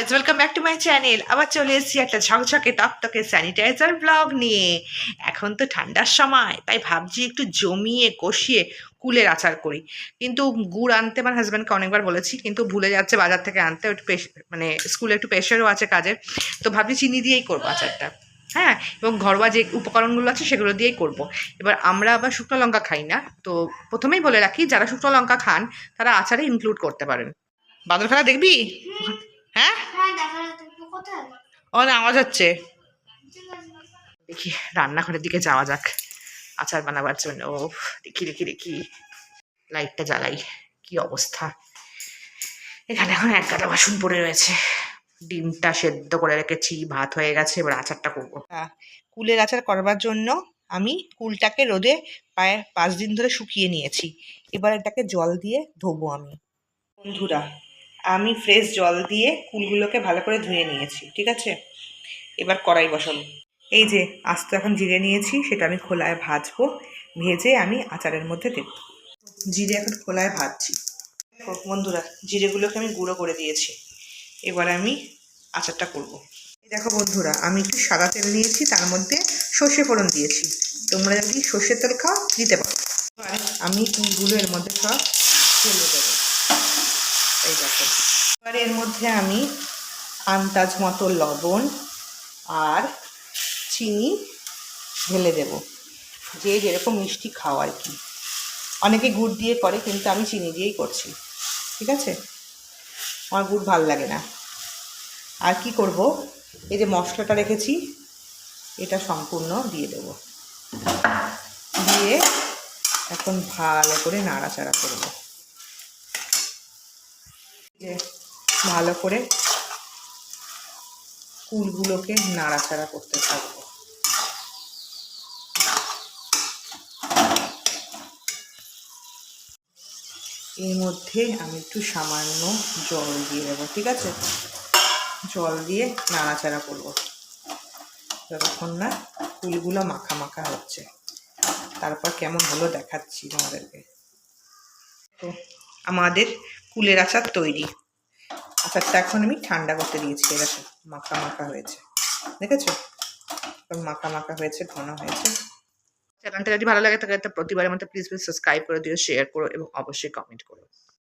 Guys welcome back to my channel. আবার চলে এসেছি একটা ঝকঝকে তকতকে স্যানিটাইজার ব্লগ নিয়ে। এখন তো ঠান্ডার সময়, তাই ভাবছি একটু জমিয়ে কষিয়ে কুলের আচার করি। কিন্তু গুড় আনতে আমার হাজব্যান্ডকে অনেকবার বলেছি, কিন্তু ভুলে যাচ্ছে বাজার থেকে আনতে। একটু মানে স্কুলে একটু প্রেশারও আছে কাজের, তো ভাবছি চিনি দিয়েই করবো আচারটা। হ্যাঁ, এবং ঘরোয়া যে উপকরণগুলো আছে সেগুলো দিয়েই করব। এবার আমরা আবার শুকনো লঙ্কা খাই না, তো প্রথমেই বলে রাখি যারা শুকনো লঙ্কা খান তারা আচারে ইনক্লুড করতে পারেন। বাদল খেলা দেখবি? হ্যাঁ, অনেক আওয়াজ হচ্ছে। দেখি রান্নাঘরের দিকে যাওয়া যাক আচার বানাবার জন্য। ও দেখি দেখি দেখি, লাইটটা জ্বালাই। কি অবস্থা! এখানে এখন এক গাদা বাসন পড়ে রয়েছে। ডিমটা সেদ্ধ করে রেখেছি, ভাত হয়ে গেছে, এবার আচারটা করবো। কুলের আচার করবার জন্য আমি কুলটাকে রোদে প্রায় 5 দিন ধরে শুকিয়ে নিয়েছি। এবার এটাকে জল দিয়ে ধোবো আমি। বন্ধুরা, আমি ফ্রেশ জল দিয়ে কুলগুলোকে ভালো করে ধুয়ে নিয়েছি, ঠিক আছে? এবার কড়াই বসাবো। এই যে আস্ত এখন জিরে নিয়েছি, সেটা আমি খোলায় ভাজবো। ভেজে আমি আচারের মধ্যে দেব। জিরে এখন খোলায় ভাজছি। বন্ধুরা, জিরেগুলোকে আমি গুঁড়ো করে দিয়েছি। এবার আমি আচারটা করব। দেখো বন্ধুরা, আমি একটু সাদা তেল নিয়েছি, তার মধ্যে সর্ষে ফোড়ন দিয়েছি। তোমরা যদি সর্ষের তেল খাও দিতে পারো। এবার আমি কুলগুলো এর মধ্যে সব ঢেলে দেবো। এই দেখো, এবার এর মধ্যে আমি আন্দাজ মতো লবণ আর চিনি ঢেলে দেব, যে যেরকম মিষ্টি খাও আর কি। অনেকে গুড় দিয়ে করে, কিন্তু আমি চিনি দিয়েই করছি, ঠিক আছে? আমার গুড় ভাল লাগে না। আর কি করব, এই যে মশলাটা রেখেছি এটা সম্পূর্ণ দিয়ে দেব। দিয়ে এখন ভালো করে নাড়াচাড়া করব। যে ভালো করে কুলগুলোকে নাড়াচাড়া করতে থাকবো। এর মধ্যে আমি একটু সামান্য জল দিয়ে দেবো, ঠিক আছে? জল দিয়ে নাড়াচাড়া করবো যতক্ষণ না কুলগুলো মাখা মাখা হচ্ছে। তারপর কেমন হলো দেখাচ্ছি তোমাদেরকে। তো আমাদের কুলের আচার তৈরি। আচারটা এখন আমি ঠান্ডা করতে দিয়েছি। এরকম মাখা মাখা হয়েছে, দেখেছো? মাখা মাখা হয়েছে, ঘন হয়েছে। চ্যানেলটা যদি ভালো লাগে তাহলে প্রতিবারের মতো প্লিজ সাবস্ক্রাইব করে দিও, শেয়ার করো এবং অবশ্যই কমেন্ট করো।